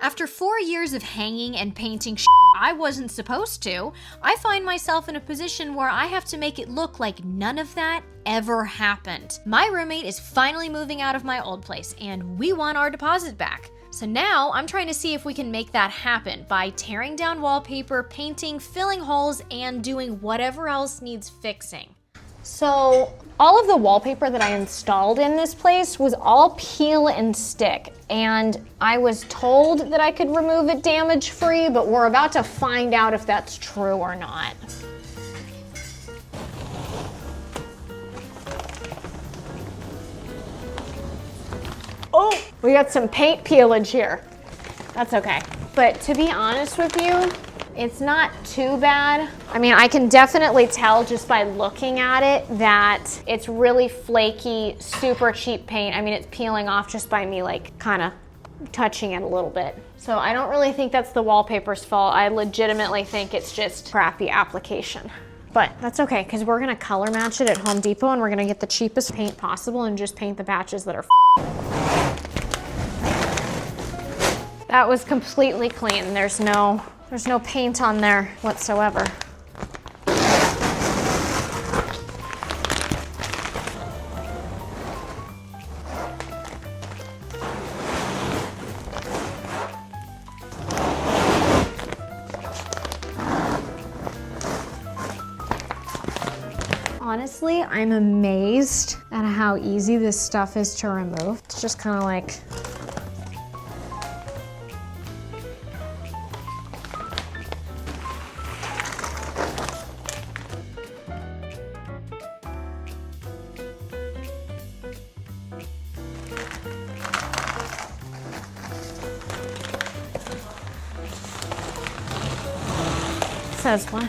After 4 years of hanging and painting I wasn't supposed to, I find myself in a position where I have to make it look like none of that ever happened. My roommate is finally moving out of my old place, and we want our deposit back. So now I'm trying to see if we can make that happen by tearing down wallpaper, painting, filling holes, and doing whatever else needs fixing. So all of the wallpaper that I installed in this place was all peel and stick, and I was told that I could remove it damage-free, but we're about to find out if that's true or not. Oh, we got some paint peelage here. That's okay. But to be honest with you, it's not too bad. I mean, I can definitely tell just by looking at it that it's really flaky, super cheap paint. I mean, it's peeling off just by me like kind of touching it a little bit. So I don't really think that's the wallpaper's fault. I legitimately think it's just crappy application. But that's okay, because we're gonna color match it at Home Depot and we're gonna get the cheapest paint possible and just paint the patches that are That was completely clean. There's no paint on there whatsoever. Honestly, I'm amazed at how easy this stuff is to remove. It's just kind of like, says what?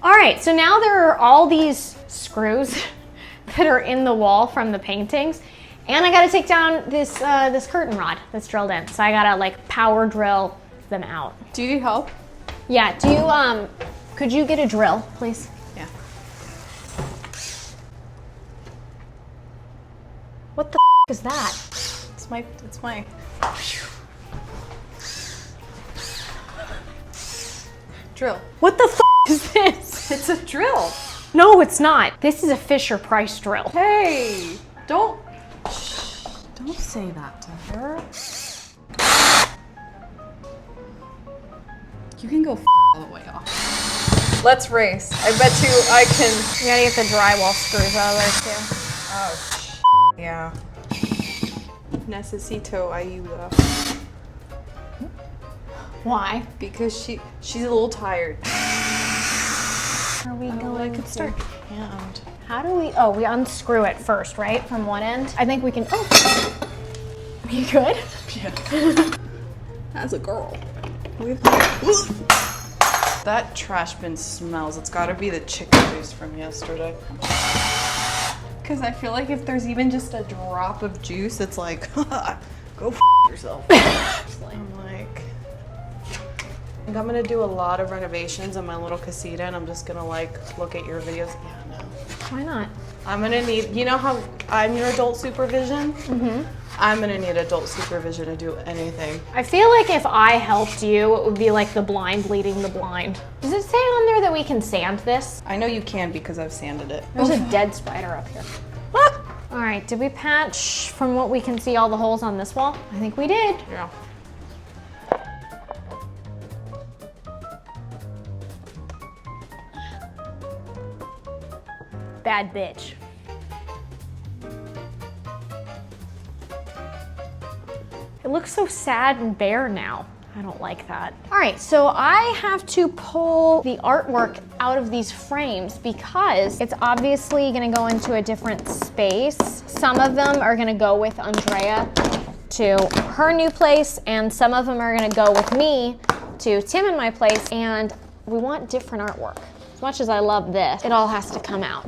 All right, so now there are all these screws that are in the wall from the paintings, and I gotta take down this this curtain rod that's drilled in. So I gotta like power drill them out. Do you need help? Yeah, do you, could you get a drill, please? Yeah. What the is that? It's my. Drill. What the is this? It's a drill. No, it's not. This is a Fisher Price drill. Hey, don't say that to her. You can go all the way off. Let's race. I bet you I can. You gotta get the drywall screws out of there too. Oh, yeah. Necesito ayuda. Why? Because she's a little tired. Are we going I could start hand. How do we, oh, we unscrew it first, right? From one end? I think we can, oh. You good? Yeah. As a girl. That trash bin smells. It's gotta be the chicken juice from yesterday. Because I feel like if there's even just a drop of juice, it's like, go yourself. I'm like, I think I'm gonna do a lot of renovations in my little casita, and I'm just gonna like look at your videos. Yeah, no. Why not? I'm gonna need, you know how I'm your adult supervision? Mm-hmm. I'm gonna need adult supervision to do anything. I feel like if I helped you, it would be like the blind leading the blind. Does it say on there that we can sand this? I know you can because I've sanded it. There's a dead spider up here. All right, did we patch, from what we can see, all the holes on this wall? I think we did. Yeah. Bad bitch. It looks so sad and bare now. I don't like that. All right, so I have to pull the artwork out of these frames because it's obviously gonna go into a different space. Some of them are gonna go with Andrea to her new place, and some of them are gonna go with me to Tim and my place. And we want different artwork. As much as I love this, it all has to come out.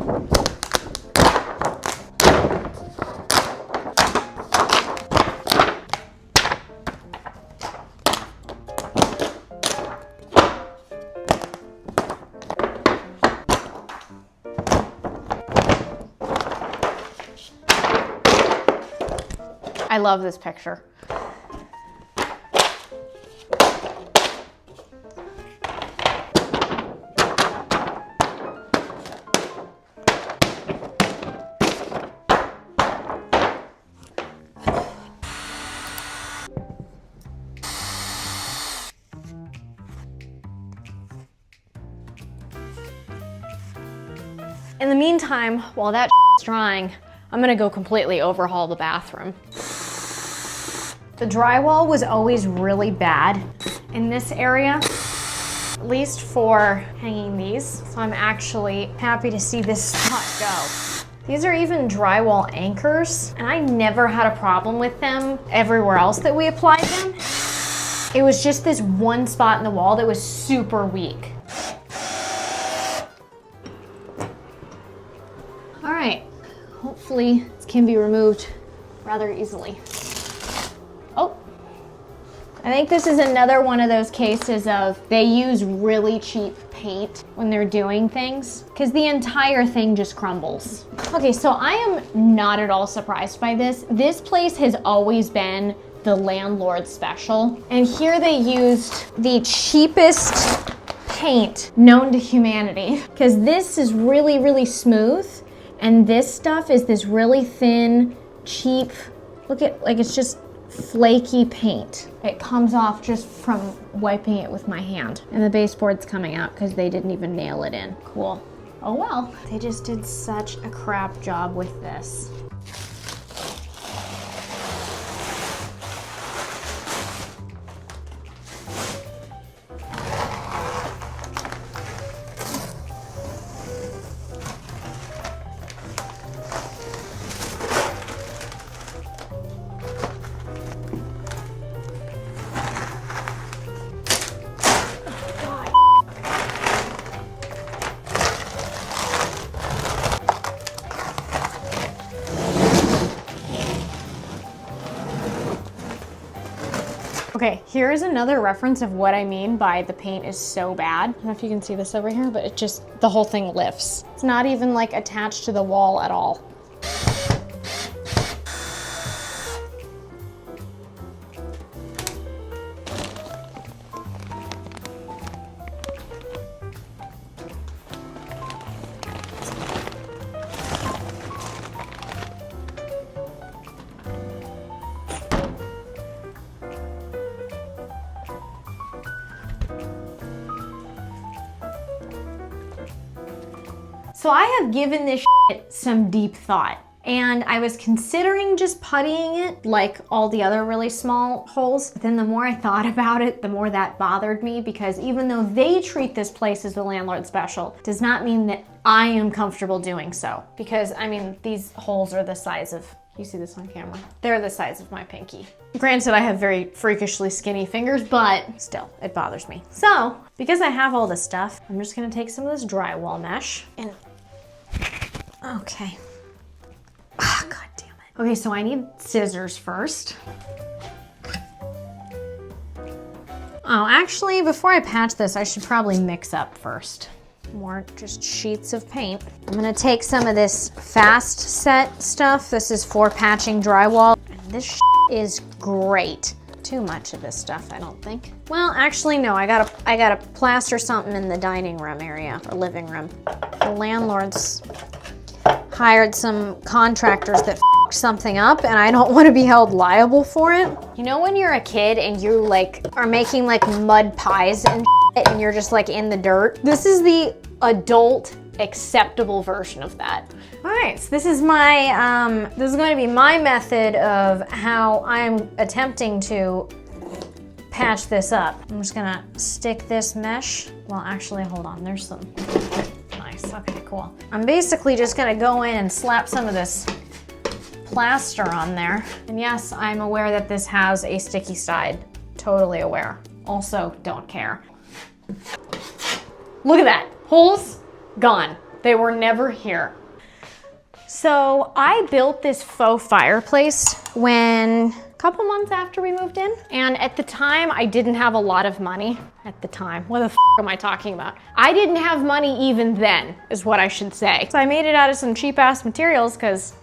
I love this picture. In the meantime, while that is drying, I'm gonna go completely overhaul the bathroom. The drywall was always really bad in this area, at least for hanging these. So I'm actually happy to see this spot go. These are even drywall anchors, and I never had a problem with them everywhere else that we applied them. It was just this one spot in the wall that was super weak. All right, hopefully this can be removed rather easily. Oh, I think this is another one of those cases of they use really cheap paint when they're doing things because the entire thing just crumbles. Okay, so I am not at all surprised by this. This place has always been the landlord special, and here they used the cheapest paint known to humanity because this is really, really smooth, and this stuff is this really thin, cheap, look at, like it's just flaky paint. It comes off just from wiping it with my hand. And the baseboard's coming out because they didn't even nail it in. Cool. Oh well. They just did such a crap job with this. Okay, here is another reference of what I mean by the paint is so bad. I don't know if you can see this over here, but it just, the whole thing lifts. It's not even like attached to the wall at all. So I have given this shit some deep thought, and I was considering just puttying it like all the other really small holes. But then the more I thought about it, the more that bothered me, because even though they treat this place as the landlord special, does not mean that I am comfortable doing so. Because I mean, these holes are the size of, you see this on camera? They're the size of my pinky. Granted, I have very freakishly skinny fingers, but still, it bothers me. So, because I have all this stuff, I'm just gonna take some of this drywall mesh and, okay. Ah, God damn it. Okay, so I need scissors first. Oh, actually, before I patch this, I should probably mix up first. More just sheets of paint. I'm gonna take some of this fast set stuff. This is for patching drywall. And this is great. Too much of this stuff, I don't think. Well, actually, no, I gotta plaster something in the dining room area or living room. The landlords hired some contractors that something up, and I don't want to be held liable for it. You know when you're a kid and you like are making like mud pies and shit, and you're just like in the dirt? This is the adult acceptable version of that. All right, so this is my, this is going to be my method of how I'm attempting to patch this up. I'm just gonna stick this mesh. Well, actually, hold on, there's some, nice, okay, cool. I'm basically just gonna go in and slap some of this plaster on there. And yes, I'm aware that this has a sticky side, totally aware. Also, don't care. Look at that. Holes gone. They were never here. So I built this faux fireplace when a couple months after we moved in. And at the time, I didn't have a lot of money. At the time, what the f am I talking about? I didn't have money even then, is what I should say. So I made it out of some cheap ass materials because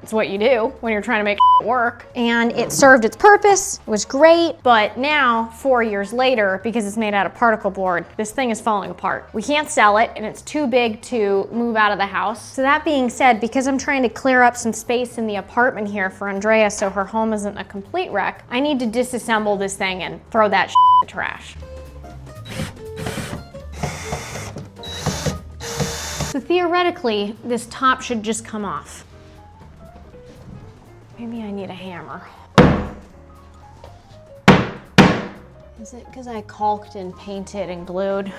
it's what you do when you're trying to make work. And it served its purpose, it was great, but now, 4 years later, because it's made out of particle board, this thing is falling apart. We can't sell it, and it's too big to move out of the house. So that being said, because I'm trying to clear up some space in the apartment here for Andrea so her home isn't a complete wreck, I need to disassemble this thing and throw that in the trash. So theoretically, this top should just come off. Maybe I need a hammer. Is it because I caulked and painted and glued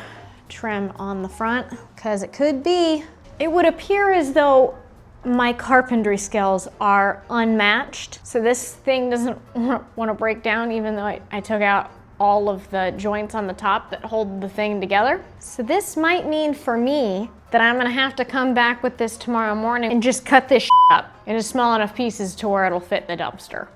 trim on the front? Because it could be. It would appear as though my carpentry skills are unmatched. So this thing doesn't want to break down even though I took out all of the joints on the top that hold the thing together. So this might mean for me that I'm gonna have to come back with this tomorrow morning and just cut this up into small enough pieces to where it'll fit in the dumpster.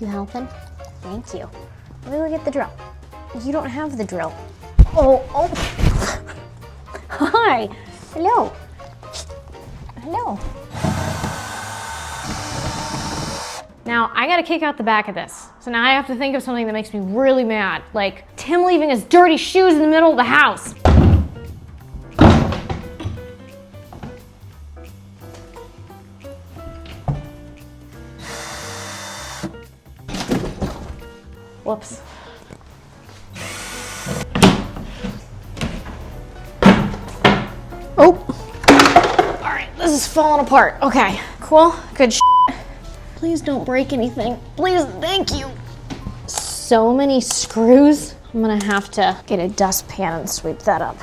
You helping? Thank you. Let me go get the drill. You don't have the drill. Oh. Hi. Hello. Hello. Now, I gotta kick out the back of this. So now I have to think of something that makes me really mad. Like Tim leaving his dirty shoes in the middle of the house. Whoops. Oh. All right, this is falling apart. Okay, cool, good shit. Please don't break anything. Please, thank you. So many screws. I'm gonna have to get a dustpan and sweep that up.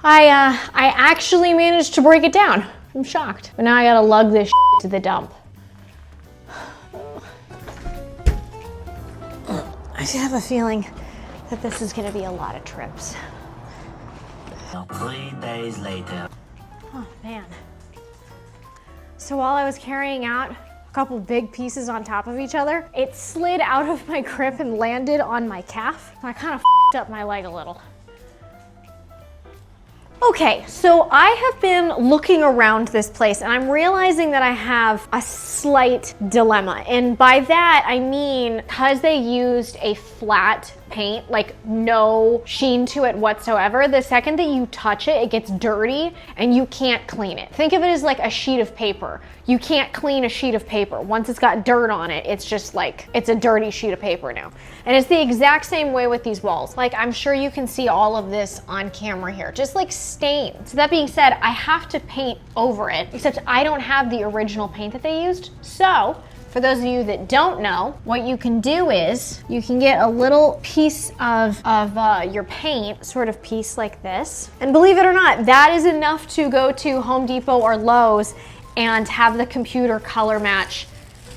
I actually managed to break it down. I'm shocked. But now I gotta lug this to the dump. I have a feeling that this is gonna be a lot of trips. 3 days later. Oh man. So while I was carrying out a couple big pieces on top of each other, it slid out of my grip and landed on my calf. I kind of f***ed up my leg a little. Okay, so I have been looking around this place and I'm realizing that I have a slight dilemma. And by that, I mean, because they used a flat paint, like no sheen to it whatsoever, the second that you touch it, it gets dirty and you can't clean it. Think of it as like a sheet of paper. You can't clean a sheet of paper. Once it's got dirt on it, it's just like, it's a dirty sheet of paper now. And it's the exact same way with these walls. Like, I'm sure you can see all of this on camera here, just like stains. So that being said, I have to paint over it, except I don't have the original paint that they used. So, for those of you that don't know, what you can do is you can get a little piece of your paint, sort of piece like this. And believe it or not, that is enough to go to Home Depot or Lowe's and have the computer color match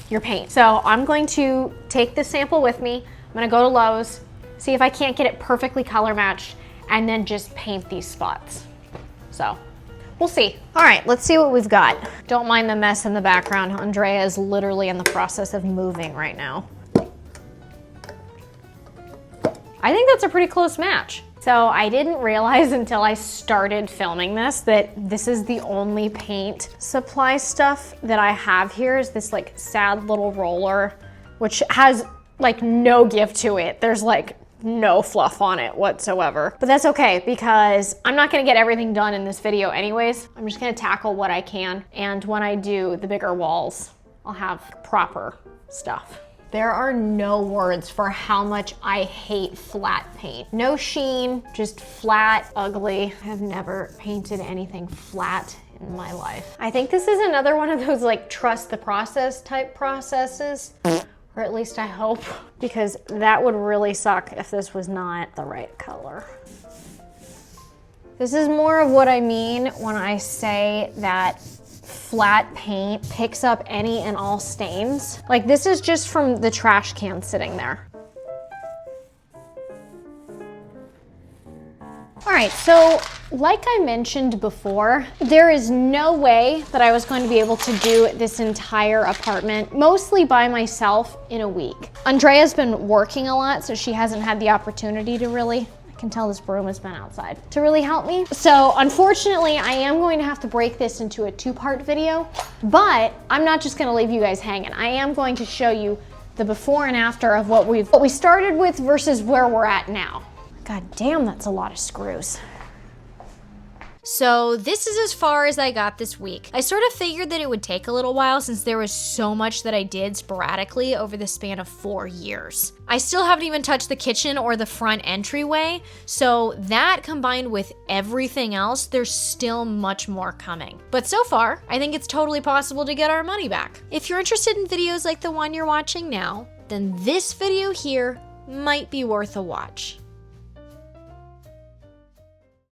your paint. So I'm going to take this sample with me. I'm gonna go to Lowe's, see if I can't get it perfectly color matched, and then just paint these spots. So. We'll see. All right, let's see what we've got. Don't mind the mess in the background. Andrea is literally in the process of moving right now. I think that's a pretty close match. So I didn't realize until I started filming this that this is the only paint supply stuff that I have here is this like sad little roller, which has like no give to it. There's like no fluff on it whatsoever. But that's okay because I'm not gonna get everything done in this video anyways. I'm just gonna tackle what I can. And when I do the bigger walls, I'll have proper stuff. There are no words for how much I hate flat paint. No sheen, just flat, ugly. I've never painted anything flat in my life. I think this is another one of those like trust the process type processes Or at least I hope, because that would really suck if this was not the right color. This is more of what I mean when I say that flat paint picks up any and all stains. Like this is just from the trash can sitting there. All right, so like I mentioned before, there is no way that I was going to be able to do this entire apartment, mostly by myself, in a week. Andrea's been working a lot, so she hasn't had the opportunity to really, I can tell this broom has been outside, to really help me. So unfortunately, I am going to have to break this into a two-part video, but I'm not just gonna leave you guys hanging. I am going to show you the before and after of what we started with versus where we're at now. God damn, that's a lot of screws. So this is as far as I got this week. I sort of figured that it would take a little while since there was so much that I did sporadically over the span of 4 years. I still haven't even touched the kitchen or the front entryway, so that combined with everything else, there's still much more coming. But so far, I think it's totally possible to get our money back. If you're interested in videos like the one you're watching now, then this video here might be worth a watch.